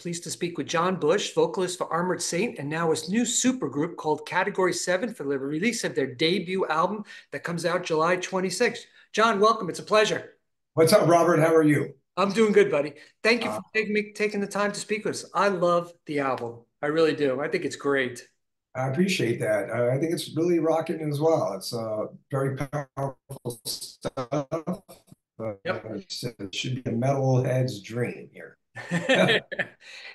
pleased to speak with John Bush, vocalist for Armored Saint, and now his new supergroup called Category 7 for the release of their debut album that comes out July 26th. John, welcome. It's a pleasure. What's up, Robert? How are you? I'm doing good, buddy. Thank you Uh, for taking the time to speak with us. I love the album. I really do. I think it's great. I appreciate that. I think it's really rocking as well. It's very powerful stuff. Yep. It should be a metalhead's dream here.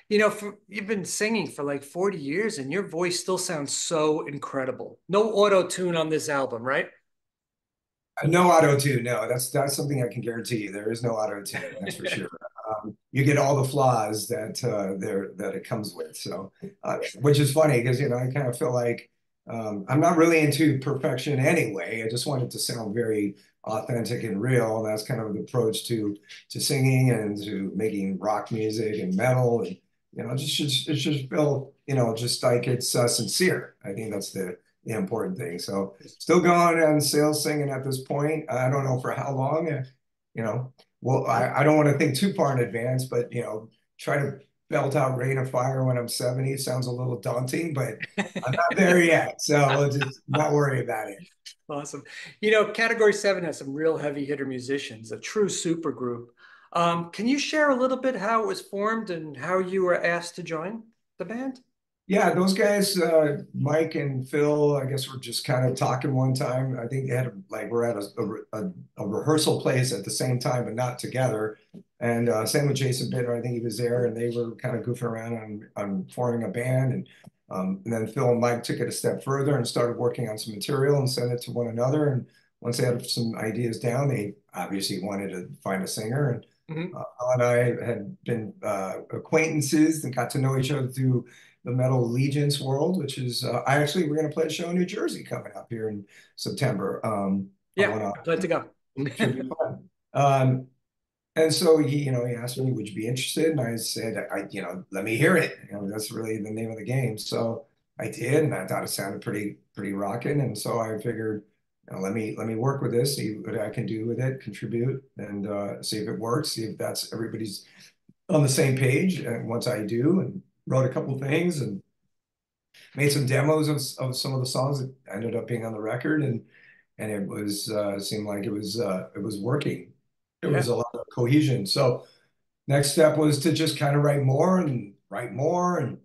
You've been singing for like 40 years and your voice still sounds so incredible. No auto tune on this album, right? No auto tune. No, that's something I can guarantee you. There is no auto tune. That's for sure. You get all the flaws that it comes with. So, which is funny because I kind of feel like I'm not really into perfection anyway. I just want it to sound very authentic and real. And that's kind of the approach to singing and to making rock music and metal. And it should feel just like it's sincere. I think that's the important thing. So still going on sales singing at this point. I don't know for how long. You know, well, I don't want to think too far in advance, but try to belt out Rain of Fire when I'm 70 sounds a little daunting, but I'm not there yet. So we'll just not worry about it. Awesome. Category 7 has some real heavy hitter musicians, a true super group. Can you share a little bit how it was formed and how you were asked to join the band? Yeah, those guys, Mike and Phil, I guess we're just kind of talking one time. I think they had we're at a rehearsal place at the same time, but not together. And same with Jason Bittner, I think he was there, and they were kind of goofing around on forming a band. And then Phil and Mike took it a step further and started working on some material and sent it to one another. And once they had some ideas down, they obviously wanted to find a singer. And Mhm. Phil and I had been acquaintances and got to know each other through the Metal Allegiance world, which is we're going to play a show in New Jersey coming up here in September. I Yeah, want I'm glad to go. to should be fun. And so he asked me, would you be interested? And I said, let me hear it. That's really the name of the game. So I did, and I thought it sounded pretty rocking. And so I figured, let me work with this, see what I can do with it, contribute, and see if it works, see if that's everybody's on the same page. And once I do, and wrote a couple things and made some demos of some of the songs that ended up being on the record, and it was seemed like it was working. There Yeah. was a lot of cohesion. So next step was to just kind of write more and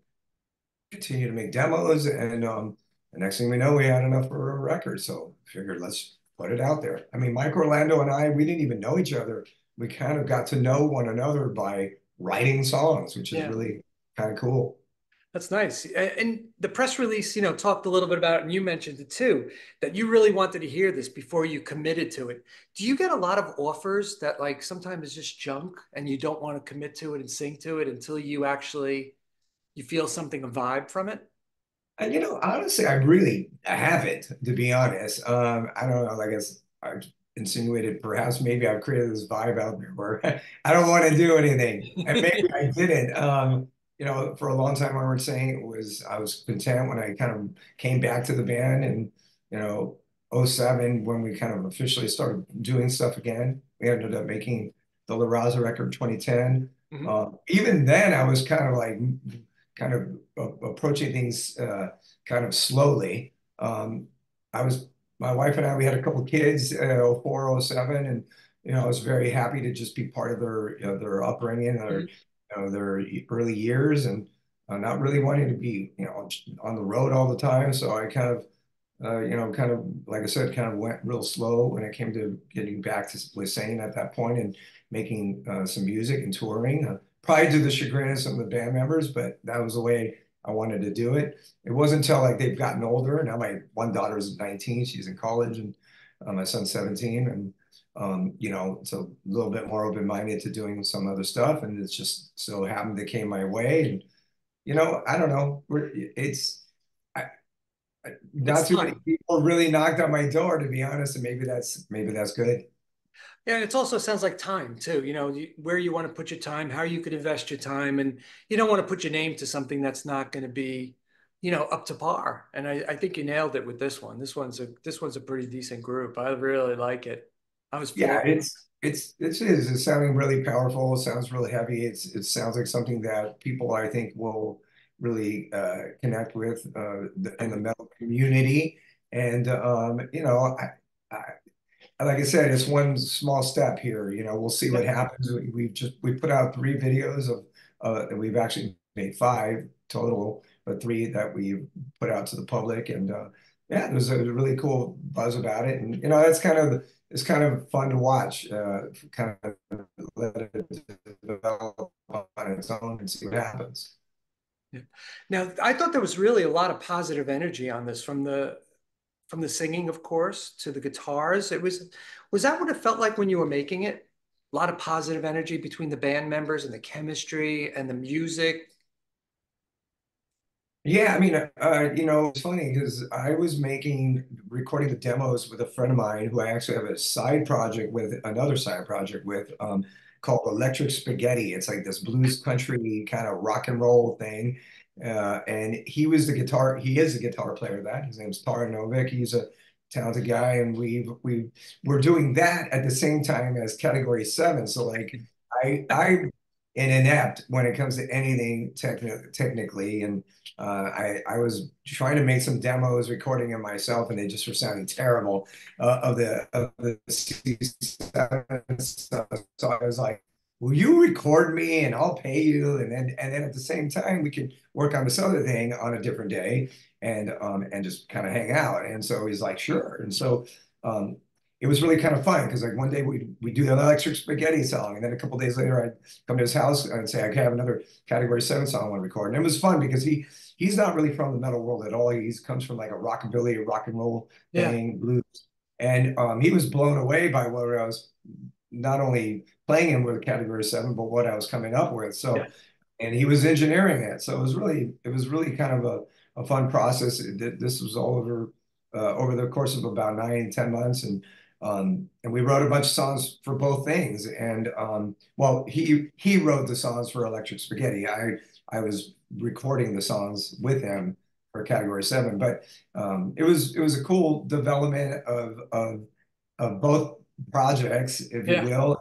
continue to make demos. And the next thing we know, we had enough for a record. So figured let's put it out there. I mean, Mike Orlando and I, we didn't even know each other. We kind of got to know one another by writing songs, which is Yeah. really kind of cool. That's nice. And the press release, talked a little bit about it, and you mentioned it too, that you really wanted to hear this before you committed to it. Do you get a lot of offers that like sometimes it's just junk and you don't want to commit to it and sing to it until you feel something, a vibe from it? And honestly, I haven't, to be honest. I don't know. I guess I insinuated perhaps maybe I've created this vibe out there where I don't want to do anything, and maybe I didn't. For a long time, I was saying I was content when I kind of came back to the band, and you know, '07 when we kind of officially started doing stuff again. We ended up making the La Raza record 2010. Mhm. Even then, I was kind of like kind of approaching things kind of slowly. I was My wife and I, we had a couple of kids, 04, '07, and I was very happy to just be part of their upbringing, Mhm. their early years, and not really wanting to be on the road all the time. So I kind of like I said, kind of went real slow when it came to getting back to with saying at that point and making some music and touring. Probably to the chagrin of some of the band members, but that was the way I wanted to do it. It wasn't until like they've gotten older. Now my one daughter's 19, she's in college, and my son's 17, and it's a little bit more open-minded to doing some other stuff, and it's just so happened they came my way, and I don't know, I, not It's too many time. people really knocked on my door, to be honest, and maybe that's good. Yeah, it also sounds like time too, where you want to put your time, how you could invest your time, and you don't want to put your name to something that's not going to be, up to par. And I think you nailed it with this one. This one's a pretty decent group. I really like it. I was Yeah, floored. it's sounding really powerful. It sounds really heavy. It sounds like something that people I think will really connect with in the metal community. And like I said, it's one small step here. We'll see what Yeah. happens. We put out 3 videos of and we've actually made 5 total, but 3 that we put out to the public. And yeah, there's a really cool buzz about it. And that's it's kind of fun to watch. Kind of let it develop on its own and see what happens. Yeah. Now, I thought there was really a lot of positive energy on this from the singing, of course, to the guitars. Was that what it felt like when you were making it? A lot of positive energy between the band members and the chemistry and the music. Yeah, I mean, it's funny because I was recording the demos with a friend of mine who I actually have another side project with, called Electric Spaghetti. It's like this blues country kind of rock and roll thing. And he is the guitar player of that. His name's Tara Novik. He's a talented guy. And we're doing that at the same time as Category 7. So like I'm inept when it comes to anything technically. And I was trying to make some demos, recording them myself, and they just were sounding terrible of the C7 stuff. So I was like, "Will you record me, and I'll pay you, and then at the same time we can work on this other thing on a different day, and just kind of hang out." And so he's like, "Sure." And so um, it was really kind of fun because like one day we do the Electric Spaghetti song, and then a couple days later I'd come to his house and say I have another Category 7 song I want to record. And it was fun because he's not really from the metal world at all. He comes from like a rockabilly, rock and roll Yeah, thing, blues. And he was blown away by what I was not only playing him with a Category 7, but what I was coming up with. yeah, So, and he was engineering it. So it was really kind of a fun process. This was all over the course of about 9, 10 months. And we wrote a bunch of songs for both things. And well, he wrote the songs for Electric Spaghetti. I was recording the songs with him for Category 7. But it was a cool development of both projects, if you yeah. will.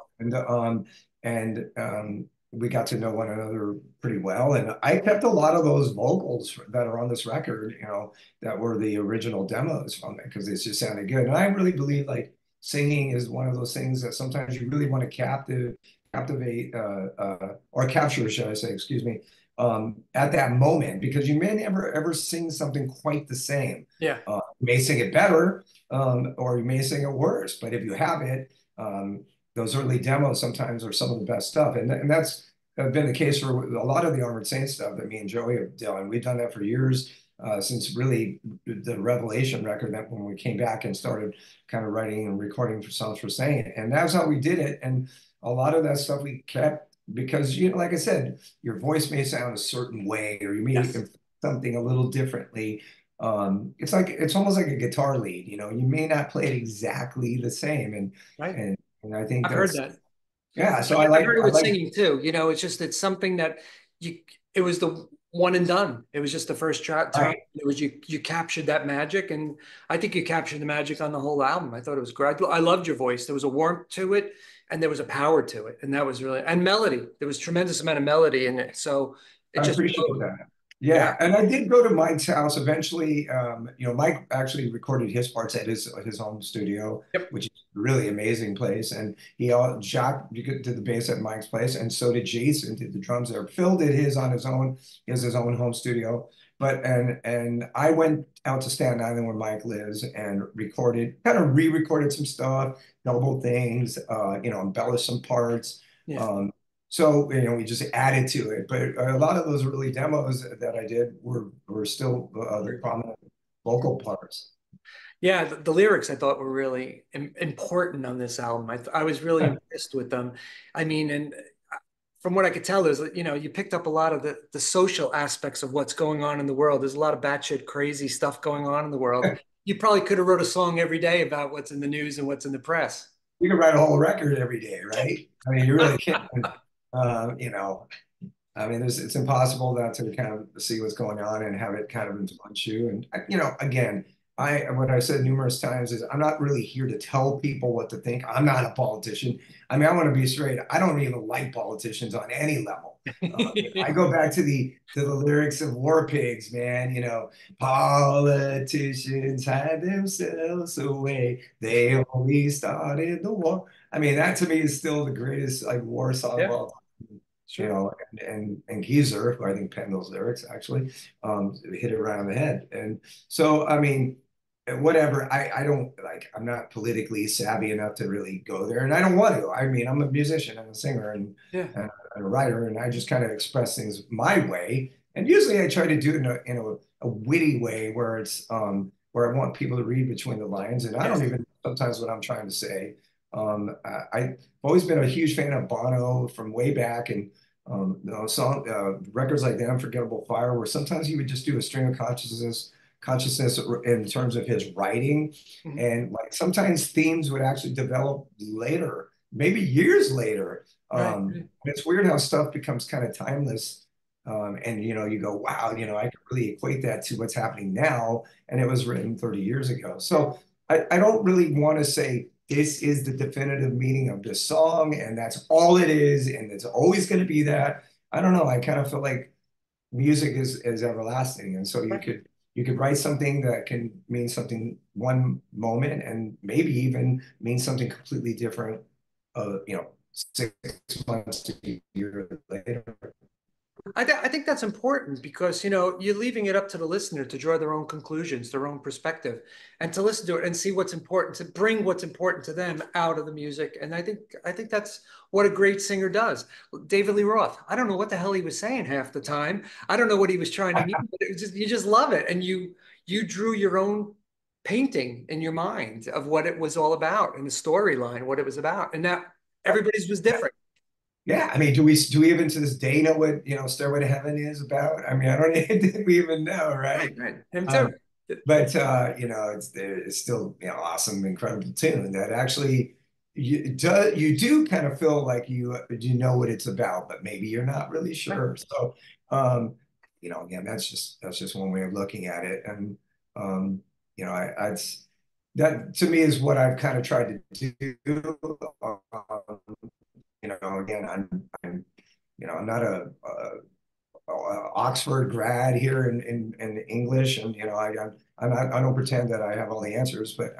And we got to know one another pretty well. And I kept a lot of those vocals that are on this record, that were the original demos from it because it just sounded good. And I really believe like singing is one of those things that sometimes you really want to captivate or capture, should I say, excuse me, at that moment because you may never ever sing something quite the same. Yeah. You may sing it better, or you may sing it worse, but if you have it, those early demos sometimes are some of the best stuff. And that's been the case for a lot of the Armored Saints stuff that me and Joey have done. We've done that for years, since really the Revelation record, that when we came back and started kind of writing and recording for songs for Saint. And that's how we did it. And a lot of that stuff we kept because, like I said, your voice may sound a certain way or you may Yes. something a little differently. It's almost like a guitar lead, you may not play it exactly the same. And Right. and and I think I've heard that's, that. yeah. So I've heard it I with like singing too. It's something that you, it was the one and done. It was just the first time. right. It was you captured that magic. And I think you captured the magic on the whole album. I thought it was great. I loved your voice. There was a warmth to it and there was a power to it. And that was really, and melody. There was tremendous amount of melody in it. So it I just appreciate flowed. that. Yeah. Yeah, and I did go to Mike's house eventually. Mike actually recorded his parts at his home studio, Yep. which is a really amazing place. And Jack did the bass at Mike's place, and so did Jason did the drums there. Phil did his on his own. He has his own home studio. But and I went out to Staten Island where Mike lives and kind of re-recorded some stuff, double things, embellished some parts. Yeah. Um, so, we just added to it. But a lot of those early demos that I did were still the prominent vocal parts. Yeah, the lyrics I thought were really important on this album. I was really impressed with them. I mean, and from what I could tell, you picked up a lot of the social aspects of what's going on in the world. There's a lot of batshit crazy stuff going on in the world. You probably could have wrote a song every day about what's in the news and what's in the press. You can write a whole record every day, right? I mean, you really can. Uh, you know, I mean, it's impossible not to kind of see what's going on and have it kind of influence you. And again, what I said numerous times is I'm not really here to tell people what to think. I'm not a politician. I mean, I want to be straight. I don't even like politicians on any level. I go back to the lyrics of War Pigs, man. Politicians had themselves away. They only started the war. I mean, that to me is still the greatest like war song of Yeah, all time. sure. And Geezer, who I think penned those lyrics, actually, hit it right on the head. And so, I mean, whatever. I don't like. I'm not politically savvy enough to really go there, and I don't want to. I mean, I'm a musician, I'm a singer, Yeah. and a writer, and I just kind of express things my way. And usually, I try to do it a witty way where it's where I want people to read between the lines, and I don't Yes. even sometimes what I'm trying to say. I've always been a huge fan of Bono from way back, and records like The Unforgettable Fire, where sometimes he would just do a stream of consciousness in terms of his writing, Mhm. and like sometimes themes would actually develop later, maybe years later. Right. Right. It's weird how stuff becomes kind of timeless. And you go, wow, I could really equate that to what's happening now, and it was written 30 years ago. So I don't really want to say this is the definitive meaning of this song, and that's all it is, and it's always going to be that. I don't know. I kind of feel like music is everlasting, and so Right. you could write something that can mean something one moment, and maybe even mean something completely different. 6 months to a year later. I think that's important because you're leaving it up to the listener to draw their own conclusions, their own perspective, and to listen to it and see what's important, to bring what's important to them out of the music. And I think that's what a great singer does. David Lee Roth, I don't know what the hell he was saying half the time. I don't know what he was trying to mean, but it was just you just love it, and you drew your own painting in your mind of what it was all about and the storyline, what it was about, and now everybody's was different. Yeah, I mean, do we even to this day know what Stairway to Heaven is about? I mean, I don't think we even know, Right, right? right. Him too. Um, but it's still awesome, incredible tune that actually you do kind of feel like you know what it's about, but maybe you're not really Right. sure. So again, that's just one way of looking at it, and um, that to me is what I've kind of tried to do. Again, I'm not a Oxford grad here in English, and I don't pretend that I have all the answers, but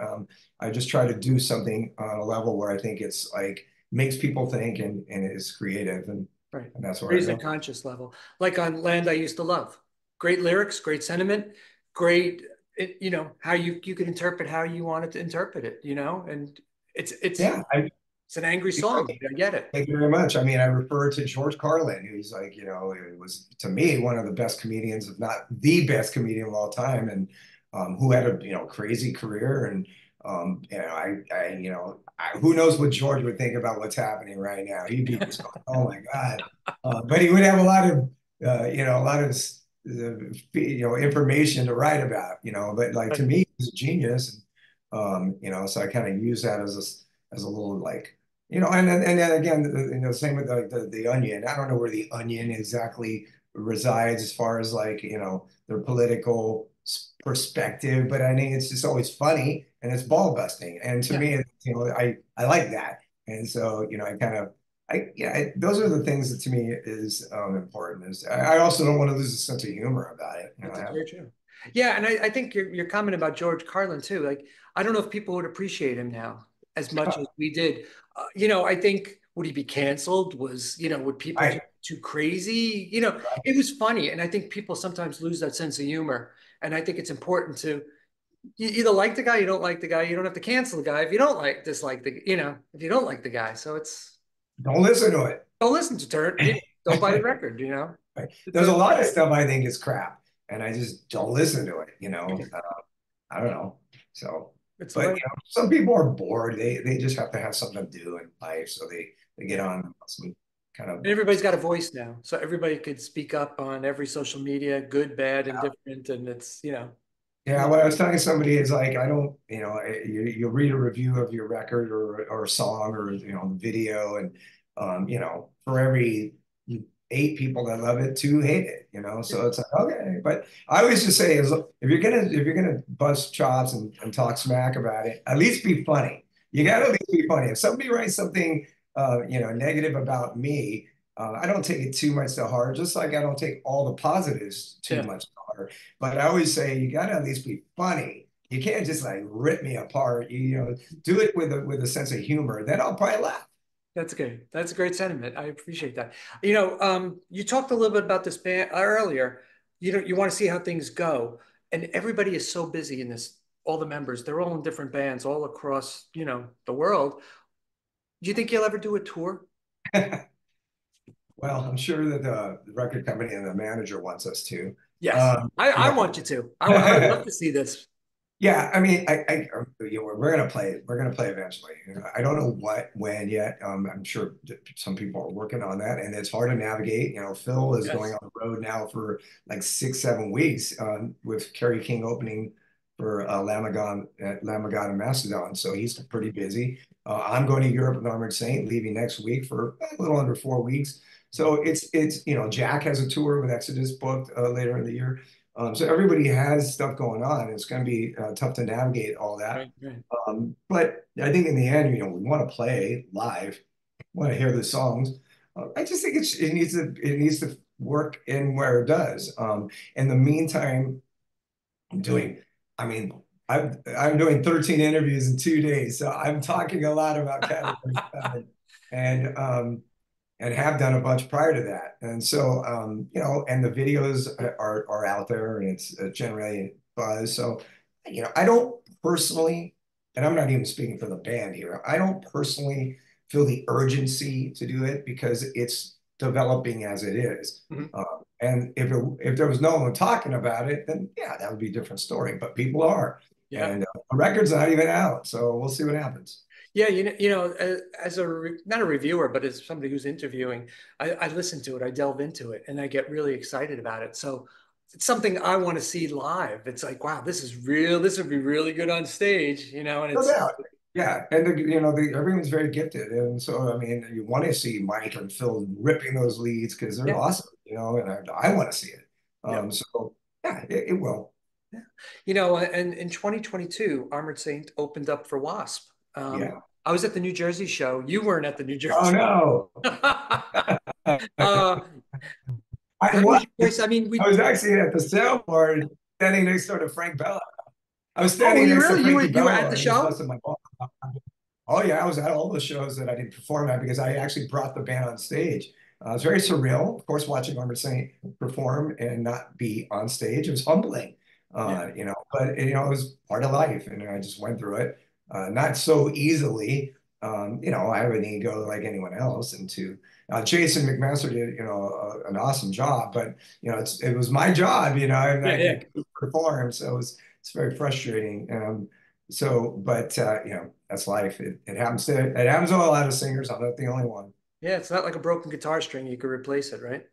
I just try to do something on a level where I think it's like makes people think and is creative, Right. and that's where I Raise their go. conscious level. Like on Land I Used to Love. Great lyrics, great sentiment, great, how you can interpret how you wanted to interpret it, and it's it's Yeah, it's an angry song. I get it. thank you very much. I mean, I refer to George Carlin, who's like, it was to me one of the best comedians, if not the best comedian of all time, and who had a crazy career. And who knows what George would think about what's happening right now? He'd be just going, oh my God. But he would have a lot of information to write about. But like to Right. me, he's a genius. So I kind of use that as a little like and then again, same with the Onion. I don't know where the Onion exactly resides as far as like their political perspective, but I think it's just always funny and it's ball busting. And to Yeah, me, I like that. And so I kind of those are the things that to me is important. Is I also don't want to lose a sense of humor about it. that's very true. Yeah, and I think your comment about George Carlin too. Like, I don't know if people would appreciate him now as much as we did. I think would he be canceled? Would people I just too crazy? It was funny, and I think people sometimes lose that sense of humor. And I think it's important to you either like the guy, you don't like the guy. You don't have to cancel the guy if you don't dislike if you don't like the guy. So it's don't listen to it. don't listen to Turnt. Don't buy the record. Right. It's There's a a lot of stuff I think is crap, and I just don't listen to it. I don't know. So, it's the but way. some people are bored. They just have to have something to do in life, so they get Yeah. on some kind And of. everybody's got a voice now, so everybody could speak up on every social media, good, bad, and different. And it's. Yeah, what I was telling somebody is like I don't, you read a review of your record or a song or the video, and for every 8 people that love it, 2 hate it, you know. So it's like, okay. But I always just say is if you're gonna bust chops and talk smack about it, at least be funny. You gotta at least be funny. If somebody writes something negative about me, I don't take it too much to heart, just like I don't take all the positives too Yeah, much to heart. But I always say you gotta at least be funny. You can't just like rip me apart. You know, do it with a sense of humor. Then I'll probably laugh. that's good. That's a great sentiment. I appreciate that. You know, you talked a little bit about this band earlier. You know, you want to see how things go, and everybody is so busy in this. All the members, they're all in different bands all across, you know, the world. Do you think you'll ever do a tour? Well, I'm sure that the record company and the manager wants us to. Yes, Um, I yeah. want you to. I would love to see this. Yeah, I mean, you know, we're gonna play. We're gonna play eventually. You know, I don't know what, when yet. I'm sure some people are working on that, and it's hard to navigate. You know, Phil is going Yes. on the road now for like 6, 7 weeks, with Kerry King opening for Lamb of God and Mastodon. So he's pretty busy. I'm going to Europe with Armored Saint, leaving next week for a little under 4 weeks. So it's you know, Jack has a tour with Exodus booked later in the year. So everybody has stuff going on. It's going to be tough to navigate all that. Right, right. But I think in the end, you know, we want to play live, want to hear the songs. I just think it needs to work in where it does. In the meantime, I'm doing, I mean, I'm doing 13 interviews in 2 days, so I'm talking a lot about Category 7, and and have done a bunch prior to that. And so, you know, and the videos are out there, and it's generating buzz. So, you know, I don't personally, and I'm not even speaking for the band here. I don't personally feel the urgency to do it because it's developing as it is. Mhm. And if there was no one talking about it, then yeah, that would be a different story. But people are, Yeah. and the record's not even out, so we'll see what happens. Yeah, as a not a reviewer, but as somebody who's interviewing, I listen to it, I delve into it, and I get really excited about it. So it's something I want to see live. It's like, wow, this is real. This would be really good on stage, you know. And No it's doubt. Yeah, and you know, everyone's very gifted, and so I mean, you want to see Mike and Phil ripping those leads because they're yeah, awesome, you know, and I want to see it. yeah, So yeah, it will. yeah. You know, and in 2022, Armored Saint opened up for Wasp. Yeah. I was at the New Jersey show. You weren't at the New Oh Jersey. no, uh, I how was was. your voice? I mean, I we. was actually at the soundboard standing next door to Frank Bella. I was Oh, standing you next to really? Frankie You were at Bella, the and he's show? busting my balls. Oh yeah, I was at all the shows that I didn't perform at because I actually brought the band on stage. It was very surreal, of course, watching Armored Saint perform and not be on stage. It was humbling, Yeah, you know, but you know, it was part of life, and I just went through it, not so easily. You know, I have an ego like anyone else, and to Jason McMaster did, you know, an awesome job, but you know, it was my job, you know, and yeah, I yeah. couldn't perform, so it's very frustrating. But you know, that's life. It happens to a lot of singers. I'm not the only one. Yeah, it's not like a broken guitar string. You could replace it, right?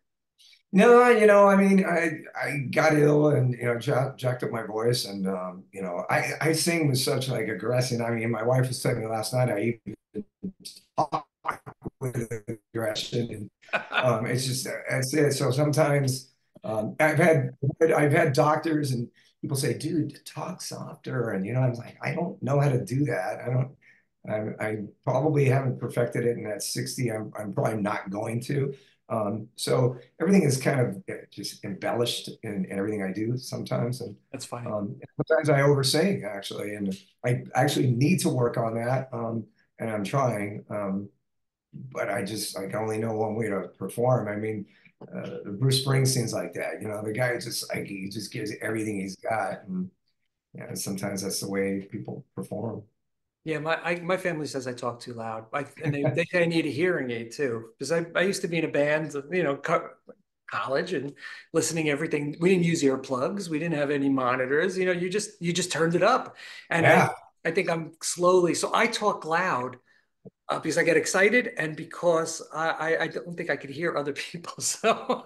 No, you know, I mean, I got ill and you know jacked up my voice, and you know, I sing with such like aggression. I mean, my wife was telling me last night I even talk with aggression, and it's just that's it. So sometimes I've had doctors and people say, "Dude, talk softer," and you know, I'm like, I don't know how to do that. I don't. I probably haven't perfected it, and at 60, I'm probably not going to. So everything is kind of just embellished in everything I do sometimes, and That's funny. sometimes I oversing actually, and I actually need to work on that, and I'm trying. But I can only know one way to perform. I mean, Bruce Springsteen's like that. You know, the guy just like he just gives everything he's got, and yeah, sometimes that's the way people perform. Yeah, my family says I talk too loud. And they say I need a hearing aid too, because I used to be in a band, you know, college and listening to everything. We didn't use earplugs. We didn't have any monitors. You know, you just turned it up. And Yeah, I think I'm slowly. So I talk loud because I get excited and because I don't think I could hear other people. So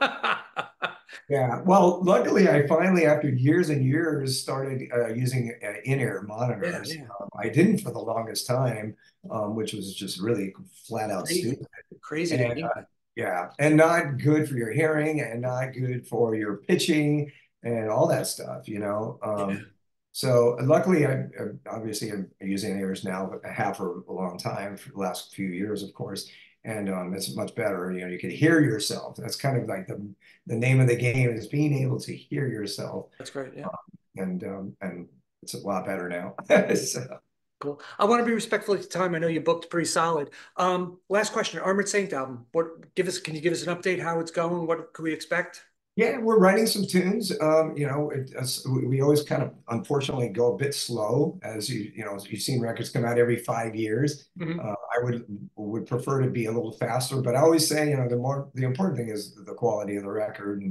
yeah. Well, luckily, I finally, after years and years, started using in-ear yeah, monitors. yeah, I didn't for the longest time, which was just really flat out crazy, stupid. crazy to And think. Yeah, and not good for your hearing and not good for your pitching and all that stuff, you know. Yeah, So luckily, obviously I'm using ears now, but I have for a long time, for the last few years, of course, and it's much better. You know, you can hear yourself. That's kind of like the name of the game is being able to hear yourself, that's great. Yeah. and it's a lot better now. So, Cool. I want to be respectful of your time. I know you booked pretty solid. Last question, Armored Saint album. Can you give us an update how it's going? What can we expect? yeah, we're writing some tunes. You know, we always kind of unfortunately go a bit slow, as you know, you've seen records come out every 5 years. Mhm. I would prefer to be a little faster, but I always say, you know, the important thing is the quality of the record,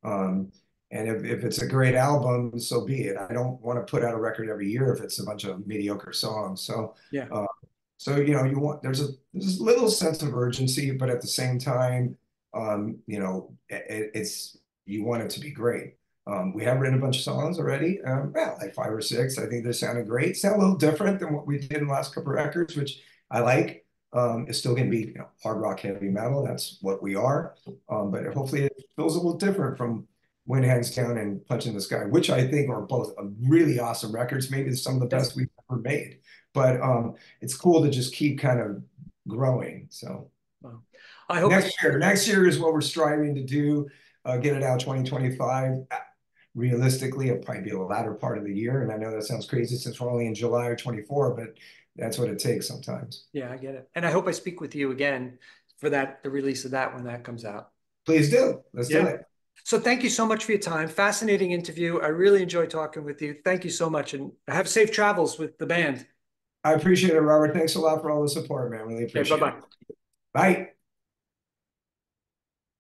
um, and if it's a great album, so be it. I don't want to put out a record every year if it's a bunch of mediocre songs. Yeah, Uh, so you know, there's a little sense of urgency, but at the same time, you know, it's you want it to be great. We have written a bunch of songs already, well, like 5 or 6. I think they sounded great. Sound a little different than what we did in the last couple of records, which I like. It's still going to be, you know, hard rock, heavy metal. That's what we are. But hopefully, it feels a little different from When Hands Down and Punch in the Sky, which I think are both really awesome records. Maybe some of the yeah. best we've ever made. But it's cool to just keep kind of growing. So Well, I hope it's next year is what we're striving to do. Get it out 2025. Realistically, it'll probably be the latter part of the year. And I know that sounds crazy since we're only in July or 24, but that's what it takes sometimes. yeah, I get it. And I hope I speak with you again for the release of that when that comes out. Please do. Let's do Yeah. it. So thank you so much for your time. Fascinating interview. I really enjoyed talking with you. Thank you so much, and have safe travels with the band. I appreciate it, Robert. Thanks a lot for all the support, man. Really Okay, bye appreciate it. bye. Bye.